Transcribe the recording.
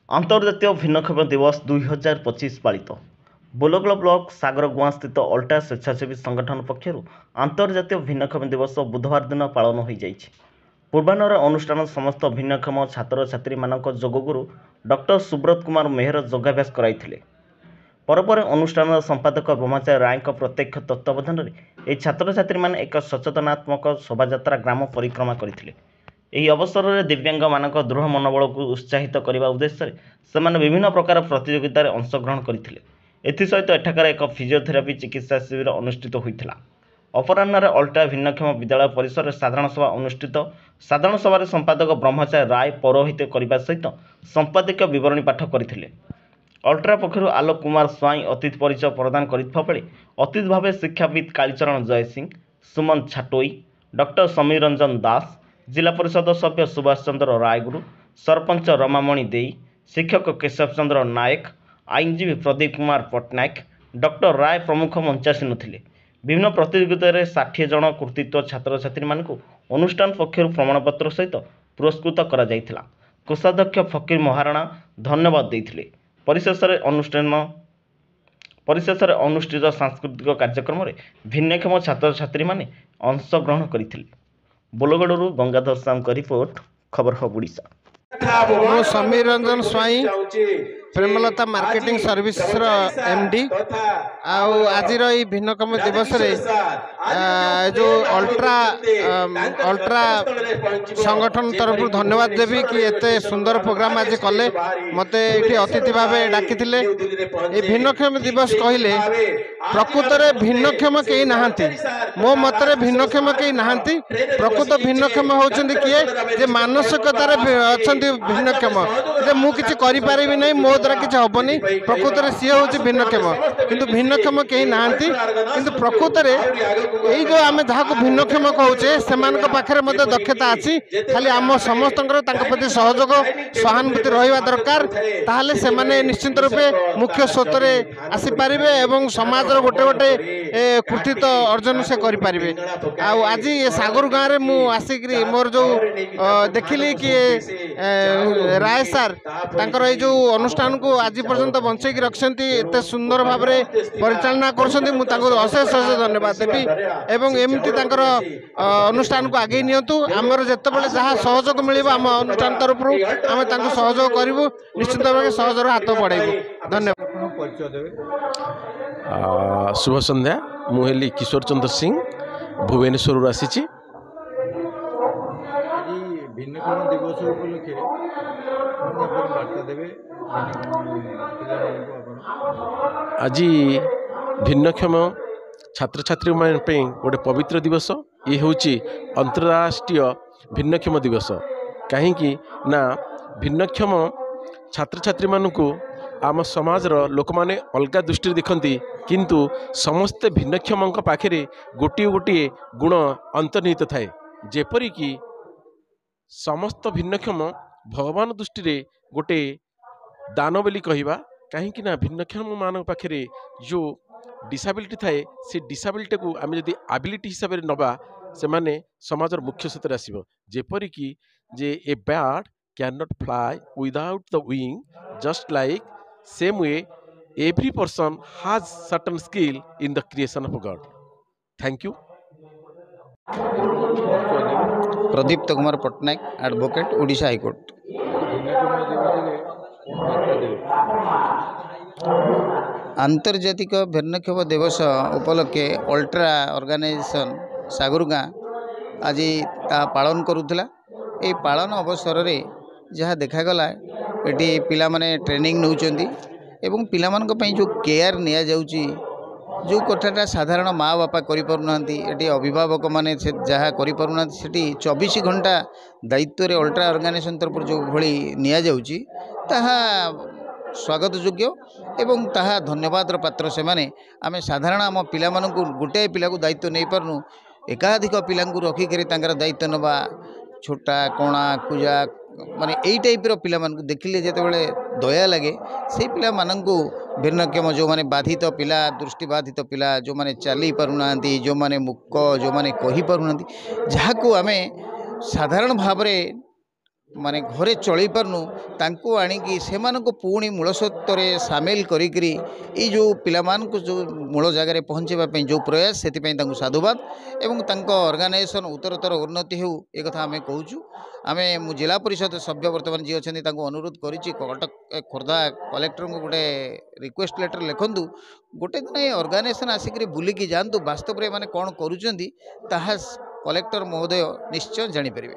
अंतर्जातीय भिन्नक्षम दिवस 2025 पालित बोलगल ब्लॉक सागरगुआ स्थित अल्टा स्वेच्छासेवी संगठन पक्षर अंतर्जातीय भिन्नक्षम दिवस बुधवार दिन पालन हो जाइछि। पूर्वाह्न अनुष्ठान समस्त भिन्नक्षम छात्र छात्री मानक जोगगुरु डॉक्टर सुब्रत कुमार मेहर योगाभ्यास कराइथिले। पर अनुष्ठान संपादक ब्रह्मचारी राय प्रत्यक्ष तत्वावधान में छात्र छात्री माने एक सचेतनात्मक शोभायात्रा ग्राम परिक्रमा करथिले। ଏହି ଅବସରରେ ଦିବ୍ୟାଙ୍ଗ ମାନଙ୍କ ଦୃଢ଼ ମନୋବଳକୁ ଉତ୍ସାହିତ କରିବା ଉଦ୍ଦେଶ୍ୟରେ ସେମାନେ ବିଭିନ୍ନ ପ୍ରକାର ପ୍ରତିଯୋଗିତାରେ ଅଂଶଗ୍ରହଣ କରିଥିଲେ। ଏଥିସହିତ ଏଠାକାର ଏକ ଫିଜିଓଥେରାପି ଚିକିତ୍ସା ଶିବିର ଅନୁଷ୍ଠିତ ହୋଇଥିଲା। ଅପରାହ୍ନରେ ଅଲ୍ଟ୍ରା ଭିନ୍ନକ୍ଷମ ବିଦ୍ୟାଳୟ ପରିସରରେ ସାଧାରଣ ସଭା ଅନୁଷ୍ଠିତ। ସାଧାରଣ ସଭାରେ ସମ୍ପାଦକ ବ୍ରହ୍ମଚାରୀ ରାୟ ପୌରୋହିତ୍ୟ କରିବା ସହିତ ସମ୍ପାଦକୀୟ ବିବରଣୀ ପାଠ କରିଥିଲେ। ଅଲ୍ଟ୍ରା ପକ୍ଷରୁ ଆଲୋକ କୁମାର ସ୍ୱାଇଁ ଅତିଥି ପରିଚୟ ପ୍ରଦାନ କରିଥିବା ବେଳେ ଅତିଥି ଭାବେ ଶିକ୍ଷାବିତ୍ କାଳୀଚରଣ ଜୟସିଂ, ସୁମନ ଛାଟୋଇ, ଡକ୍ଟର ସମୀର ରଞ୍ଜନ ଦାସ, जिला परिषद सभ्य सुभाष चंद्र रायगुरु, सरपंच रमामणि देई, शिक्षक केशव चंद्र नायक, आईनजीवी प्रदीप कुमार पट्टनायक, डॉक्टर राय प्रमुख मंचासीन थे। विभिन्न प्रतियोगिता 60 जन कृतित्व छात्र छात्री मानक अनुष्ठान पक्षर प्रमाणपत्र सहित पुरस्कृत करा जायथिला। कोषाध्यक्ष फकीर महाराणा धन्यवाद देइथिले। परिशेषରେ अनुष्ठित सांस्कृतिक कार्यक्रम में भिन्नक्षम छात्र छात्री माने अंशग्रहण करथिले। बोलगड़ू गंगाधर साम का रिपोर्ट, खबर हब ओडिशा। मो Samir Ranjan Swain Premlata marketing service MD आज भिन्नक्षम दिवस रे जो अल्ट्रा संगठन तरफ धन्यवाद देवी कि एते सुंदर प्रोग्राम आज कले मते ये अतिथि भाव डाकी भिन्नक्षम दिवस कहले प्रकृत में भिन्नक्षम कई नहांती मो मतरे भिन्नक्षम कई नहांती। प्रकृत भिन्नक्षम होचंदी किए जे मानसिकतार अच्छा भिन्नक्षम जे मु किछि करि पारिबि नै मो द्वारा किछि हबनी। प्रकृत में सी हूँ भिन्नक्षम किंतु भिन्नक्षम कहीं नहांती किंतु प्रकृत में यही जो आम जहाँ भिन्नक्षम कहूचे से पाखे मत दक्षता अच्छी खाली आम समस्त प्रति सहयोग सहानुभूति रहा दरकार। ताहले से माने निश्चित रूपे मुख्य स्रोत में आसीपारे और समाज गोटे गोटे कृतित्व अर्जन से करें। आज सागर गाँव में आसिक मोर जो देखिली कि राय सार तांकर ये जो अनुष्ठान को आज पर्यंत बंचेक रखिंट एत सुंदर भाव में परिचालना करशेष धन्यवाद देवी एवं एमती अनुष्ठान को आगे नियंतु आमर जिते जहाँ सहयोग मिल आम अनुष्ठान तरफ आम सहयोग करूँ निश्चित भाव सहयोग हाथ बढ़ेबू। धन्यवाद। शुभ संध्या। मुझे किशोर चंद्र सिंह भुवनेश्वर आसी। भिन्नक्षम दिवस उपलक्षे बार्ता देवे आज भिन्नक्षम छात्र छात्री गोटे पवित्र दिवस ये हूँ अंतर्राष्ट्रीय भिन्नक्षम दिवस। कहीं ना भिन्नक्षम छात्र छात्री मानू आम समाजर लोक मैंने अलग दृष्टि देखती किंतु समस्ते भिन्नक्षम पाखे गोटे गोटे गुण अंतर्निहित थाए। जेपरिक समस्त भिन्नक्षम भगवान दृष्टि रे गोटे दान बोली कहवा कहीं ना भिन्नक्षम मान पाखे जो डिसाबिलिटी थाए से डिसाबिलिटी को आम जदि एबिलिटी हिसाब से नवा से माने समाजर मुख्य स्रोत आसब। जेपरिक जे a bird can not fly without the wing just like same way every person has certain skill in the creation of God. Thank you. Pradipta Kumar Pattnaik advocate Odisha high court. आंतर्जातिक भिन्नक्षम दिवस उपलक्षे अल्ट्रा ऑर्गेनाइजेशन सागरगाँ आज पालन करुला। ये पालन अवसर रे जहाँ देखागला ये पिला माने ट्रेनिंग नौचंदी एवं पिला मानक पई जो केयर निया जाउची जो कथाटा साधारण माँ बापा करें अभिभावक मैंने जहाँ करें 24 घंटा दायित्व रे अल्ट्रा ऑर्गेनाइजेशन तरफ जो भली निया जाउची ताहा स्वागत योग्य एवं ताहा धन्यवाद पात्र से माने आमे साधारण आम पिला मानकु गोटे पिला को दायित्व नहीं पारनु एकाधिक पिला रखिक दायित्व नवा छोटा कणा कुजा माने यही टाइप्र पिला देखिले जिते दया लगे से पिला मानू भिन्नक्षम जो माने बाधित पिला दृष्टिबाधित पिला जो माने चली पारुना जो माने मुक्क जो माने कही पारुना जहाँ को आमे साधारण भाव माने घरे चल पारनु तांको आनिकी सेमानको पुणी मूल सत्तर सामिल करी जो पिलामानको जो मूल जगार पहुँचवा जो प्रयास से साधुवाद एवं तांको ऑर्गेनाइजेशन उत्तरोत्तर उन्नति हो एक कथा आम कहूँ आमे मु जिला परिषद सभ्य बर्तमान जी अच्छे अनुरोध करी कटक खोर्धा कलेक्टर को गोटे रिक्वेस्ट लेटर लिखु गोटे दिन ये ऑर्गेनाइजेशन आसिक बुलिकी जातु वास्तव में कौन करुँच कलेक्टर महोदय निश्चय जानीपर।